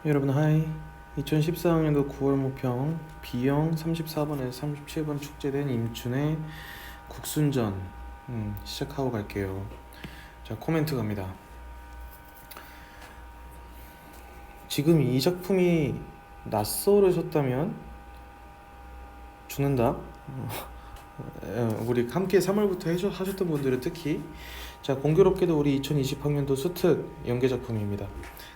여러분 하이. 2014학년도 9월 모평 B형 34번에서 37번 축제된 임춘의 국순전 시작하고 갈게요. 자, 코멘트 갑니다. 지금 이 작품이 낯설으셨다면 죽는다. 우리 함께 3월부터 하셨던 분들은 특히. 자, 공교롭게도 우리 2020학년도 수특 연계 작품입니다.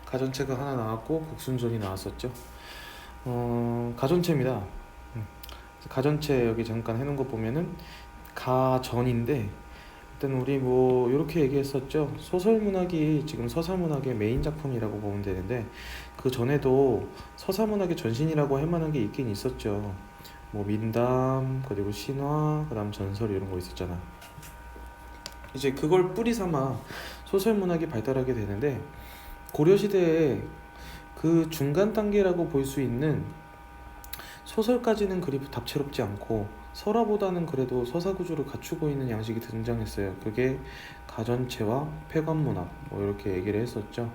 가전체가 하나 나왔고 국순전이 나왔었죠. 가전체입니다. 가전체 여기 잠깐 해놓은 거 보면은 가전인데, 일단 우리 뭐 이렇게 얘기했었죠. 소설 문학이 지금 서사 문학의 메인 작품이라고 보면 되는데, 그 전에도 서사 문학의 전신이라고 할 만한 게 있긴 있었죠. 뭐 민담, 그리고 신화, 그다음 전설 이런 거 있었잖아. 이제 그걸 뿌리 삼아 소설 문학이 발달하게 되는데, 고려시대에 그 중간 단계라고 볼 수 있는 소설까지는 그리 다채롭지 않고 설화보다는 그래도 서사 구조를 갖추고 있는 양식이 등장했어요. 그게 가전체와 폐관문학 뭐 이렇게 얘기를 했었죠.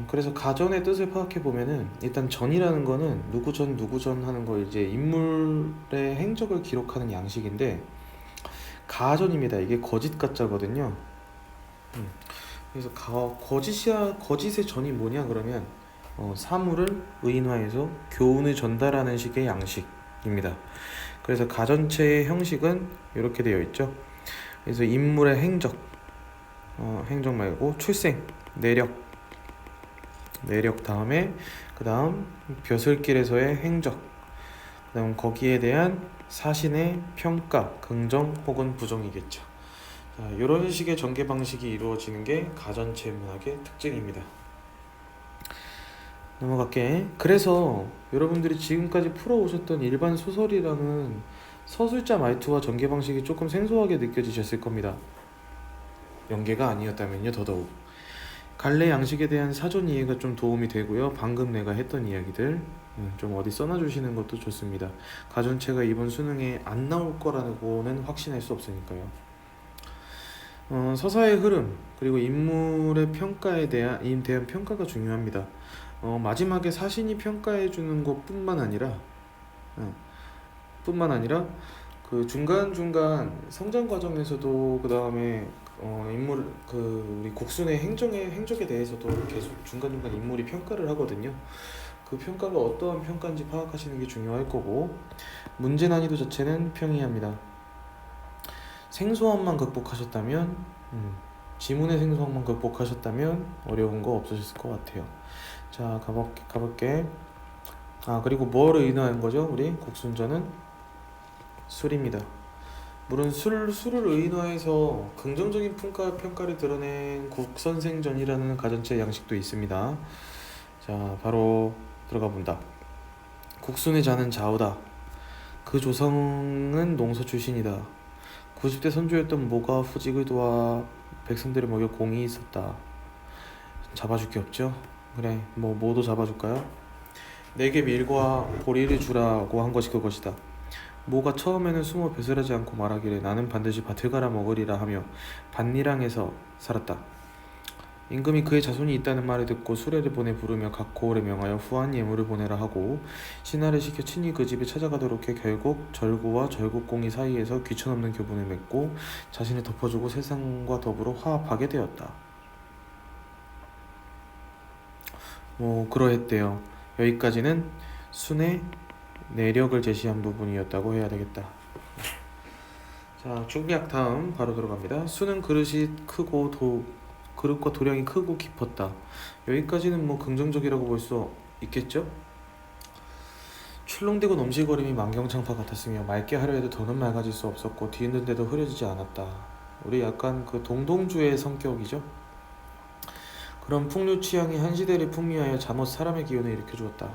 그래서 가전의 뜻을 파악해 보면은, 일단 전이라는 거는 누구 전 하는 거, 이제 인물의 행적을 기록하는 양식인데, 가전입니다. 이게 거짓 가짜거든요. 그래서 거짓의 전이 뭐냐 그러면, 사물을 의인화해서 교훈을 전달하는 식의 양식입니다. 그래서 가전체의 형식은 이렇게 되어 있죠. 그래서 인물의 행적 말고 출생, 내력 다음에 그 다음 벼슬길에서의 행적, 그 다음 거기에 대한 사신의 평가, 긍정 혹은 부정이겠죠. 자, 이런 식의 전개 방식이 이루어지는 게 가전체 문학의 특징입니다. 넘어갈게. 그래서 여러분들이 지금까지 풀어오셨던 일반 소설이랑은 서술자 말투와 전개 방식이 조금 생소하게 느껴지셨을 겁니다. 연계가 아니었다면요, 더더욱. 갈래 양식에 대한 사전 이해가 좀 도움이 되고요. 방금 내가 했던 이야기들 좀 어디 써놔주시는 것도 좋습니다. 가전체가 이번 수능에 안 나올 거라고는 확신할 수 없으니까요. 서사의 흐름, 그리고 인물의 평가에 대한 평가가 중요합니다. 마지막에 사신이 평가해주는 것뿐만 아니라 그 중간중간 성장 과정에서도, 그 다음에 인물, 우리 국순의 행적에 대해서도 계속 중간중간 인물이 평가를 하거든요. 그 평가가 어떠한 평가인지 파악하시는 게 중요할 거고, 문제 난이도 자체는 평이합니다. 생소함만 극복하셨다면, 지문의 생소함만 극복하셨다면 어려운 거 없으셨을 것 같아요. 자, 가볼게. 그리고 뭘 의인화한 거죠? 우리 국순전은 술입니다. 물론 술을 의인화해서 긍정적인 평가를 드러낸 국선생전이라는 가전체 양식도 있습니다. 자, 바로 들어가 본다. 국순의 자는 좌우다. 그 조상은 농서 출신이다. 90대 선조였던 모가 후직을 도와 백성들을 먹여 공이 있었다. 잡아줄 게 없죠? 그래, 뭐도 잡아줄까요? 내게 밀과 보리를 주라고 한 것이 그것이다. 모가 처음에는 숨어 배설하지 않고 말하기를 나는 반드시 밭을 갈아 먹으리라 하며 밭리랑에서 살았다. 임금이 그의 자손이 있다는 말을 듣고 수레를 보내 부르며 각 고을에 명하여 후한 예물을 보내라 하고 신하를 시켜 친히 그 집에 찾아가도록 해 결국 절구와 절구공이 사이에서 귀천없는 교분을 맺고 자신을 덮어주고 세상과 더불어 화합하게 되었다. 그러했대요. 여기까지는 순의 내력을 제시한 부분이었다고 해야 되겠다. 자, 중약 다음 바로 들어갑니다. 수는 그릇과 도량이 크고 깊었다. 여기까지는 긍정적이라고 볼 수 있겠죠? 출렁대고 넘실거림이 만경창파 같았으며 맑게 하려 해도 더는 맑아질 수 없었고 뒤흔든데도 흐려지지 않았다. 우리 약간 그 동동주의 성격이죠? 그런 풍류 취향이 한 시대를 풍미하여 잠옷 사람의 기운을 일으켜주었다.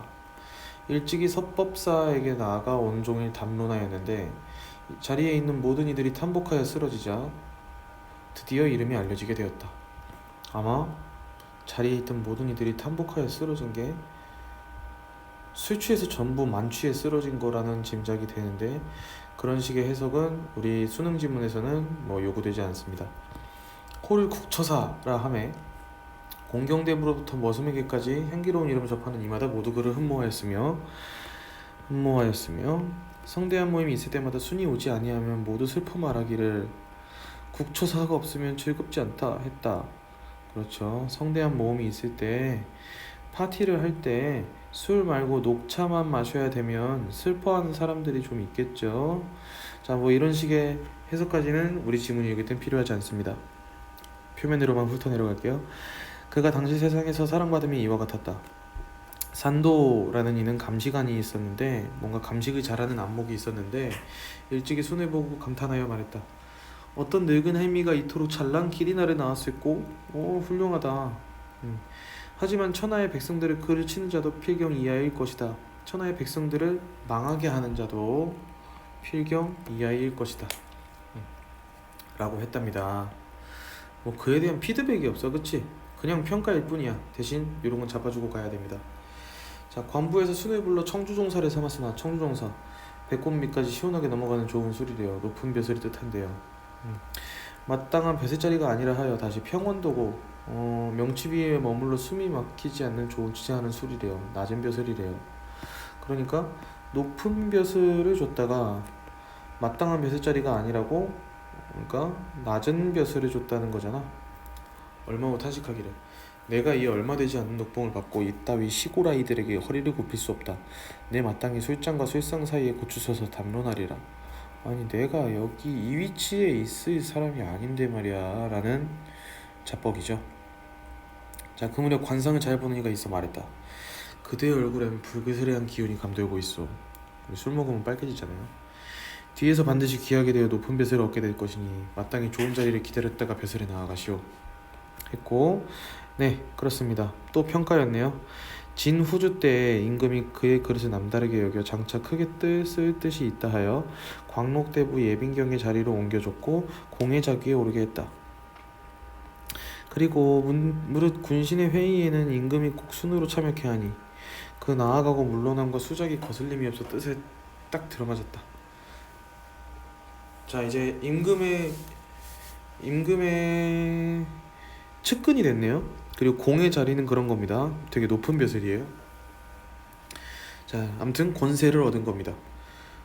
일찍이 서법사에게 나아가 온종일 담론하였는데 자리에 있는 모든 이들이 탐복하여 쓰러지자 드디어 이름이 알려지게 되었다. 아마 자리에 있던 모든 이들이 탐복하여 쓰러진 게 술 취해서 전부 만취해 쓰러진 거라는 짐작이 되는데, 그런 식의 해석은 우리 수능 지문에서는 요구되지 않습니다. 코를 쿡 쳐사라 하매 봉경대부로부터 머슴에게까지 향기로운 이름을 접하는 이마다 모두 그를 흠모하였으며 성대한 모임이 있을 때마다 순이 오지 아니하면 모두 슬퍼 말하기를 국초사가 없으면 즐겁지 않다 했다. 그렇죠. 성대한 모임이 있을 때 파티를 할 때 술 말고 녹차만 마셔야 되면 슬퍼하는 사람들이 좀 있겠죠. 자, 뭐 이런 식의 해석까지는 우리 지문이 읽을 땐 필요하지 않습니다. 표면으로만 훑어 내려갈게요. 그가 당시 세상에서 사랑받음이 이와 같았다. 산도라는 이는 감시관이 있었는데 뭔가 감식을 잘하는 안목이 있었는데 일찍이 손을 보고 감탄하여 말했다. 어떤 늙은 할미가 이토록 잘난 길이나를 나왔을꼬? 오, 훌륭하다. 하지만 천하의 백성들을 그를 치는 자도 필경 이하일 것이다. 천하의 백성들을 망하게 하는 자도 필경 이하일 것이다. 라고 했답니다. 뭐 그에 대한 피드백이 없어, 그치? 그냥 평가일 뿐이야. 대신 이런 건 잡아주고 가야 됩니다. 자, 관부에서 순을 불러 청주종사를 삼았으나 청주종사 배꼽 밑까지 시원하게 넘어가는 좋은 술이래요. 높은 벼슬이 뜻한데요. 마땅한 벼슬자리가 아니라 하여 다시 평원도고 명치 위에 머물러 숨이 막히지 않는 좋은 취재하는 술이래요. 낮은 벼슬이래요. 그러니까 높은 벼슬을 줬다가 마땅한 벼슬자리가 아니라고, 그러니까 낮은 벼슬을 줬다는 거잖아. 얼마고 탄식하기를 내가 이 얼마 되지 않는 녹봉을 받고 이따위 시골 아이들에게 허리를 굽힐 수 없다. 내 마땅히 술장과 술상 사이에 고추 서서 담론하리라. 아니 내가 여기 이 위치에 있을 사람이 아닌데 말이야 라는 자뻑이죠. 자, 그 무렵 관상을 잘 보는 이가 있어 말했다. 그대의 얼굴엔 불그스레한 기운이 감돌고 있어. 술 먹으면 빨개지잖아요. 뒤에서 반드시 귀하게 되어 높은 벼슬을 얻게 될 것이니 마땅히 좋은 자리를 기다렸다가 벼슬에 나아가시오 했고, 네, 그렇습니다. 또 평가였네요. 진후주 때 임금이 그의 그릇을 남다르게 여겨 장차 크게 쓸 뜻이 있다 하여 광록대부 예빈경의 자리로 옮겨줬고 공회자귀에 오르게 했다. 그리고 무릇 군신의 회의에는 임금이 꼭 순으로 참여케 하니 그 나아가고 물러남과 수작이 거슬림이 없어 뜻에 딱 들어맞았다. 자, 이제 임금의 측근이 됐네요. 그리고 공의 자리는 그런 겁니다. 되게 높은 벼슬이에요. 자, 아무튼 권세를 얻은 겁니다.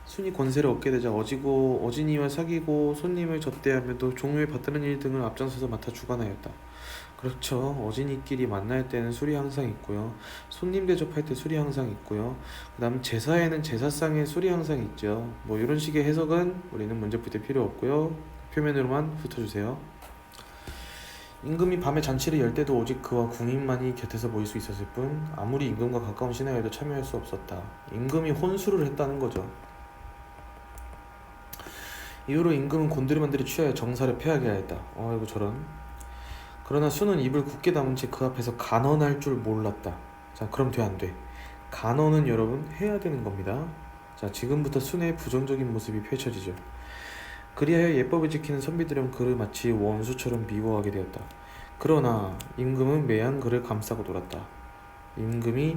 순이 권세를 얻게 되자 어진이와 사귀고 손님을 접대하며도 종묘에 받드는 일 등을 앞장서서 맡아 주관하였다. 그렇죠. 어진이끼리 만날 때는 술이 항상 있고요. 손님 대접할 때 술이 항상 있고요. 그 다음 제사에는 제사상에 술이 항상 있죠. 뭐 이런 식의 해석은 우리는 문제 풀 때 필요 없고요. 표면으로만 훑어주세요. 임금이 밤에 잔치를 열 때도 오직 그와 궁인만이 곁에서 모일 수 있었을 뿐 아무리 임금과 가까운 신하여도 참여할 수 없었다. 임금이 혼술을 했다는 거죠. 이후로 임금은 곤드레만들이 취하여 정사를 패하게 하였다. 아이고 저런. 그러나 순은 입을 굳게 다문 채 그 앞에서 간언할 줄 몰랐다. 자, 그럼 돼 안 돼? 간언은 여러분 해야 되는 겁니다. 자, 지금부터 순의 부정적인 모습이 펼쳐지죠. 그리하여 예법을 지키는 선비들은 그를 마치 원수처럼 미워하게 되었다. 그러나 임금은 매양 그를 감싸고 놀았다. 임금이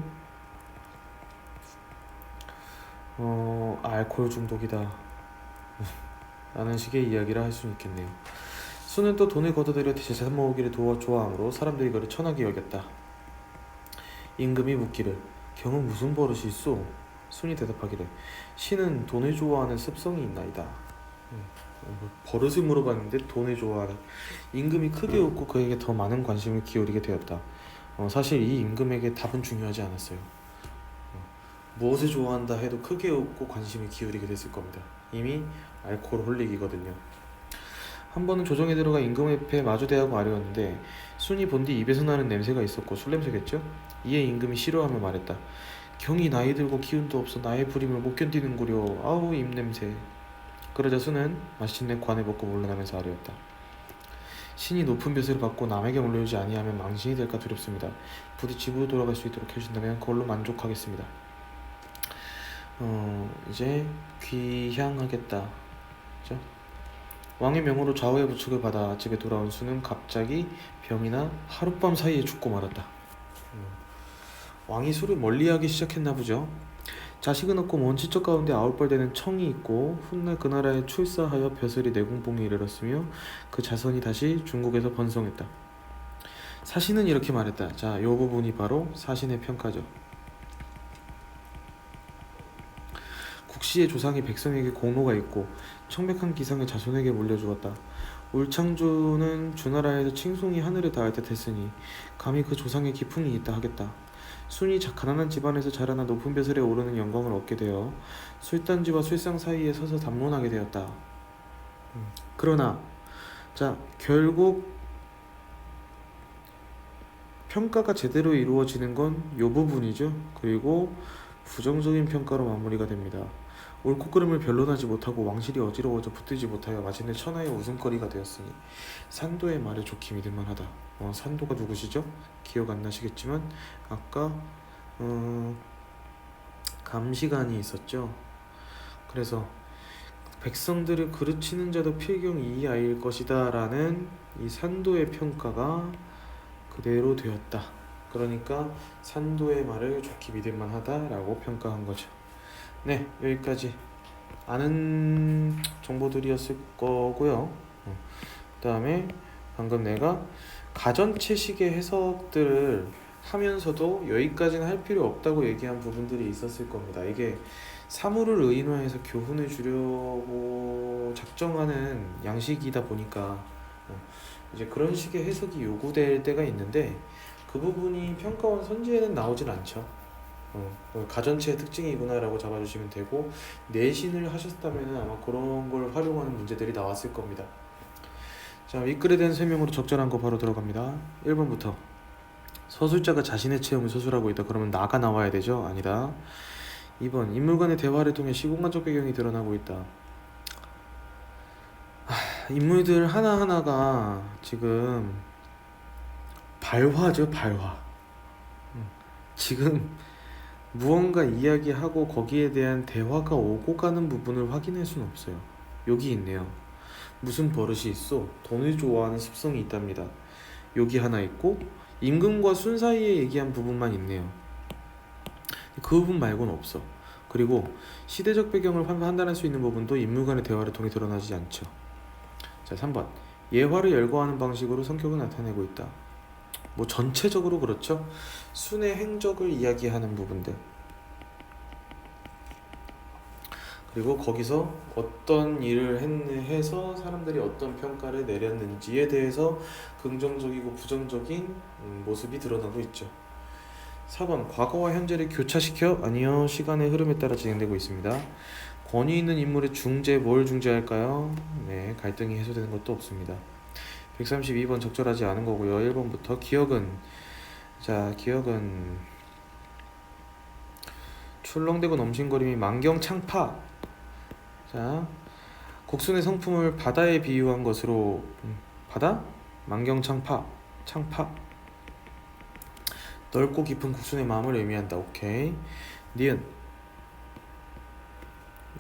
알코올 중독이다 라는 식의 이야기를 할 수 있겠네요. 순은 또 돈을 걷어들여 제사 모으기를 좋아하므로 사람들이 그를 천하게 여겼다. 임금이 묻기를 경은 무슨 버릇이 있소? 순이 대답하기를 신은 돈을 좋아하는 습성이 있나이다. 버릇을 물어봤는데 돈을 좋아하는. 임금이 크게 웃고 그에게 더 많은 관심을 기울이게 되었다. 사실 이 임금에게 답은 중요하지 않았어요. 무엇을 좋아한다 해도 크게 웃고 관심을 기울이게 됐을 겁니다. 이미 알코올 홀릭이거든요. 한 번은 조정에 들어가 임금 옆에 마주대하고 아뢰었는데 순이 본뒤 입에서 나는 냄새가 있었고 술 냄새겠죠? 이에 임금이 싫어하며 말했다. 경이 나이 들고 기운도 없어 나의 부림을 못 견디는구려. 아우 입냄새. 그러자 순은 마침내 관을 벗고 물러나면서 아뢰었다. 신이 높은 벼슬을 받고 남에게 물려주지 아니하면 망신이 될까 두렵습니다. 부디 집으로 돌아갈 수 있도록 해주신다면 그걸로 만족하겠습니다. 이제 귀향하겠다. 그죠? 왕의 명으로 좌우의 부축을 받아 집에 돌아온 순은 갑자기 병이나 하룻밤 사이에 죽고 말았다. 왕이 술을 멀리하기 시작했나 보죠. 자식은 없고 먼 친척 가운데 아울벌되는 청이 있고 훗날 그 나라에 출사하여 벼슬이 내궁봉에 이르렀으며 그 자손이 다시 중국에서 번성했다. 사신은 이렇게 말했다. 자, 요 부분이 바로 사신의 평가죠. 국시의 조상이 백성에게 공로가 있고 청백한 기상을 자손에게 물려주었다. 울창주는 주나라에서 칭송이 하늘에 닿을 듯 했으니 감히 그 조상의 기풍이 있다 하겠다. 순이 가난한 집안에서 자라나 높은 벼슬에 오르는 영광을 얻게 되어 술단지와 술상 사이에 서서 담론하게 되었다. 그러나 자, 결국 평가가 제대로 이루어지는 건 요 부분이죠. 그리고 부정적인 평가로 마무리가 됩니다. 옳고 그름을 변론하지 못하고 왕실이 어지러워져 붙들지 못하여 마침내 천하의 웃음거리가 되었으니 산도의 말에 좋게 믿을만하다. 산도가 누구시죠? 기억 안 나시겠지만 아까 감시관이 있었죠. 그래서 백성들을 그르치는 자도 필경 이하일 것이다 라는 이 산도의 평가가 그대로 되었다. 그러니까 산도의 말을 좋게 믿을만하다 라고 평가한 거죠. 네, 여기까지 아는 정보들이었을 거고요. 그 다음에 방금 내가 가전체식의 해석들을 하면서도 여기까지는 할 필요 없다고 얘기한 부분들이 있었을 겁니다. 이게 사물을 의인화해서 교훈을 주려고 작정하는 양식이다 보니까 이제 그런 식의 해석이 요구될 때가 있는데 그 부분이 평가원 선지에는 나오진 않죠. 가전체의 특징이구나라고 잡아주시면 되고 내신을 하셨다면 아마 그런 걸 활용하는 문제들이 나왔을 겁니다. 자, 윗글에 대한 설명으로 적절한 거 바로 들어갑니다. 1번부터 서술자가 자신의 체험을 서술하고 있다. 그러면 나가 나와야 되죠? 아니다. 2번 인물 간의 대화를 통해 시공간적 배경이 드러나고 있다. 인물들 하나하나가 지금 발화죠, 발화. 지금 무언가 이야기하고 거기에 대한 대화가 오고 가는 부분을 확인할 수는 없어요. 여기 있네요. 무슨 버릇이 있어? 돈을 좋아하는 습성이 있답니다. 여기 하나 있고 임금과 순 사이에 얘기한 부분만 있네요. 그 부분 말고는 없어. 그리고 시대적 배경을 판단할 수 있는 부분도 인물 간의 대화를 통해 드러나지 않죠. 자, 3번 예화를 열거하는 방식으로 성격을 나타내고 있다. 뭐 전체적으로 그렇죠. 순의 행적을 이야기하는 부분들, 그리고 거기서 어떤 일을 해서 사람들이 어떤 평가를 내렸는지에 대해서 긍정적이고 부정적인 모습이 드러나고 있죠. 4번 과거와 현재를 교차시켜? 아니요, 시간의 흐름에 따라 진행되고 있습니다. 권위 있는 인물의 중재, 뭘 중재할까요? 네, 갈등이 해소되는 것도 없습니다. 132번 적절하지 않은 거고요. 1번부터 기억은, 자, 기억은 출렁대고 넘신거림이 만경창파. 자, 곡순의 성품을 바다에 비유한 것으로 바다? 만경창파, 창파. 넓고 깊은 곡순의 마음을 의미한다. 오케이. 니은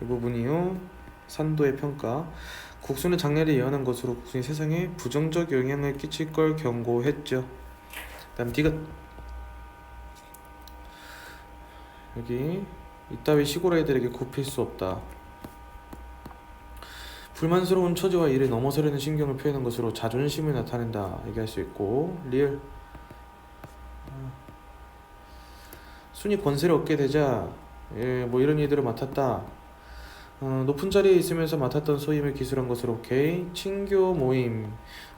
이 부분이요. 산도의 평가. 곡순의 장래를 예언한 것으로 곡순이 세상에 부정적 영향을 끼칠 걸 경고했죠. 다음 디귿. 여기 이따위 시골 아이들에게 굽힐 수 없다. 불만스러운 처지와 이를 넘어서려는 신경을 표현한 것으로 자존심을 나타낸다 얘기할 수 있고, 리을 순이 권세를 얻게 되자 뭐 이런 일들을 맡았다. 높은 자리에 있으면서 맡았던 소임을 기술한 것으로 오케이. 친교 모임,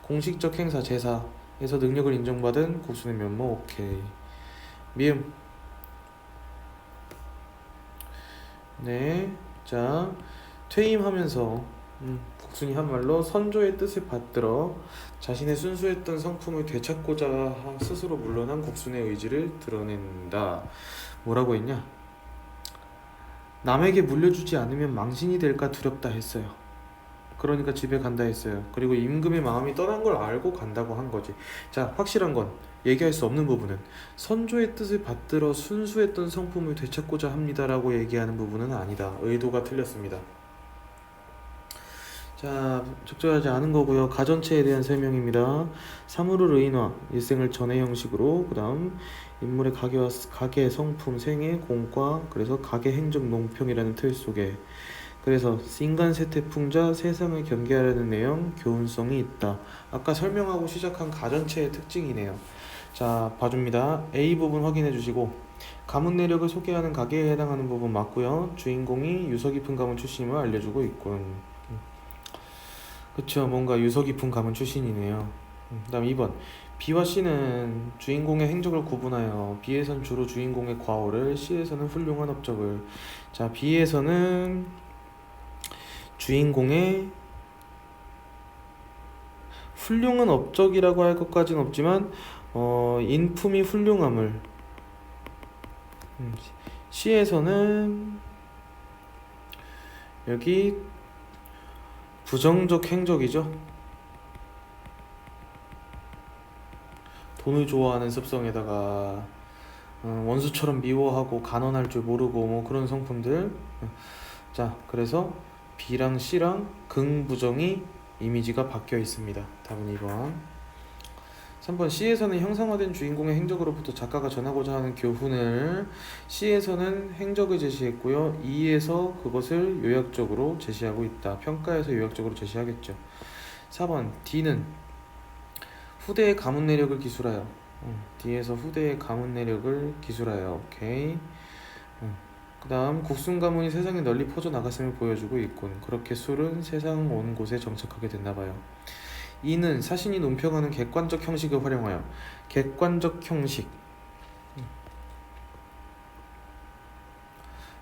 공식적 행사, 제사에서 능력을 인정받은 곡순의 면모. 오케이. 미음. 네, 자, 퇴임하면서 곡순이 한 말로 선조의 뜻을 받들어 자신의 순수했던 성품을 되찾고자 스스로 물러난 곡순의 의지를 드러낸다. 뭐라고 했냐? 남에게 물려주지 않으면 망신이 될까 두렵다 했어요. 그러니까 집에 간다 했어요. 그리고 임금의 마음이 떠난 걸 알고 간다고 한 거지. 자, 확실한 건 얘기할 수 없는 부분은 선조의 뜻을 받들어 순수했던 성품을 되찾고자 합니다라고 얘기하는 부분은 아니다. 의도가 틀렸습니다. 자, 적절하지 않은 거고요. 가전체에 대한 설명입니다. 사물을 의인화, 일생을 전의 형식으로, 그 다음 인물의 가계, 성품, 생애, 공과, 그래서 가계, 행적, 농평이라는 틀 속에, 그래서 인간 세태풍자, 세상을 경계하려는 내용, 교훈성이 있다. 아까 설명하고 시작한 가전체의 특징이네요. 자, 봐줍니다. A 부분 확인해 주시고 가문 내력을 소개하는 가계에 해당하는 부분 맞고요. 주인공이 유서 깊은 가문 출신임을 알려주고 있군. 그쵸, 뭔가 유서 깊은 가문 출신이네요. 그다음 2번. B와 C는 주인공의 행적을 구분하여 B에선 주로 주인공의 과오를, C에서는 훌륭한 업적을. 자, B에서는 주인공의 훌륭한 업적이라고 할 것까지는 없지만 인품이 훌륭함을, C에서는 여기 부정적 행적이죠. 돈을 좋아하는 습성에다가 원수처럼 미워하고 간언할 줄 모르고 뭐 그런 성품들. 자, 그래서 B랑 C랑 긍부정이 이미지가 바뀌어 있습니다. 답은 2번. 3번. C에서는 형상화된 주인공의 행적으로부터 작가가 전하고자 하는 교훈을 C에서는 행적을 제시했고요. E에서 그것을 요약적으로 제시하고 있다. 평가에서 요약적으로 제시하겠죠. 4번. D는 후대의 가문 내력을 기술하여, D에서 후대의 가문 내력을 기술하여. 오케이. 그 다음 국순 가문이 세상에 널리 퍼져나갔음을 보여주고 있군. 그렇게 술은 세상 온 곳에 정착하게 됐나봐요. 이는 사신이 논평하는 객관적 형식을 활용하여. 객관적 형식.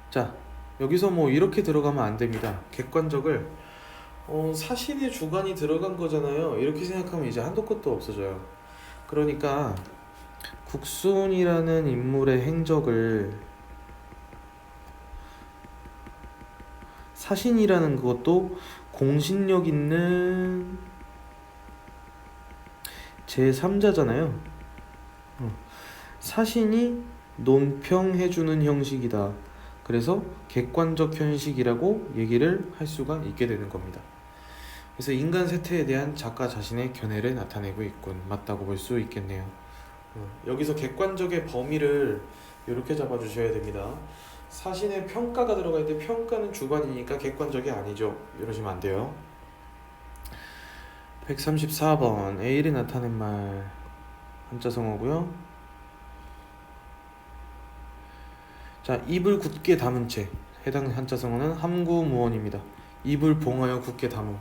자, 여기서 뭐 이렇게 들어가면 안 됩니다. 객관적을 사신의 주관이 들어간 거잖아요. 이렇게 생각하면 이제 한도 끝도 없어져요. 그러니까 국순이라는 인물의 행적을 사신이라는 그것도 공신력 있는 제3자잖아요. 사신이 논평해주는 형식이다. 그래서 객관적 형식이라고 얘기를 할 수가 있게 되는 겁니다. 그래서 인간 세태에 대한 작가 자신의 견해를 나타내고 있군. 맞다고 볼 수 있겠네요. 여기서 객관적의 범위를 이렇게 잡아주셔야 됩니다. 사신의 평가가 들어가 있는데 평가는 주관이니까 객관적이 아니죠. 이러시면 안 돼요. 134번. A를 나타낸 말 한자성어고요. 자, 입을 굳게 담은 채. 해당 한자성어는 함구무언입니다. 입을 봉하여 굳게 담음.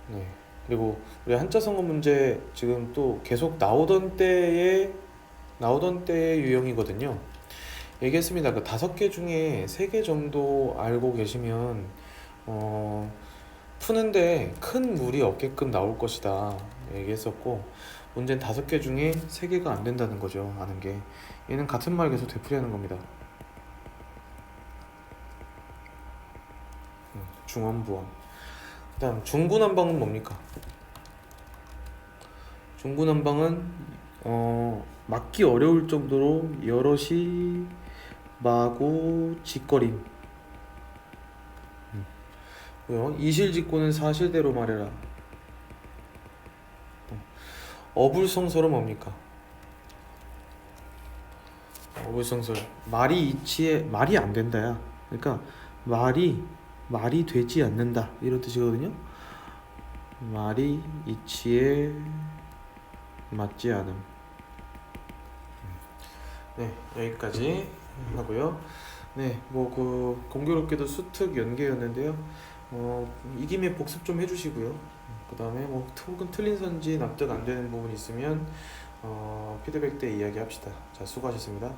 네. 그리고 우리 한자성어 문제 지금 또 계속 나오던 때의 유형이거든요. 얘기했습니다. 그 5개 중에 3개 정도 알고 계시면 푸는데 큰 무리 없게끔 나올 것이다 얘기했었고, 문제는 5개 중에 3개가 안 된다는 거죠. 아는 게. 얘는 같은 말 계속 되풀이하는 겁니다. 중언부언. 그 다음 중구난방은 뭡니까? 중구난방은 막기 어려울 정도로 여럿이 마구 짓거림. 이실직고는 사실대로 말해라. 어불성설은 뭡니까? 어불성설. 말이 이치에 말이 안 된다야. 그러니까 말이 되지 않는다 이런 뜻이거든요. 말이 이치에 맞지 않음. 네, 여기까지 하고요. 네, 뭐 그 공교롭게도 수특 연계였는데요. 이김에 복습 좀 해주시고요. 그 다음에 뭐 혹은 틀린 선지 납득 안 되는 부분 있으면 피드백 때 이야기합시다. 자, 수고하셨습니다.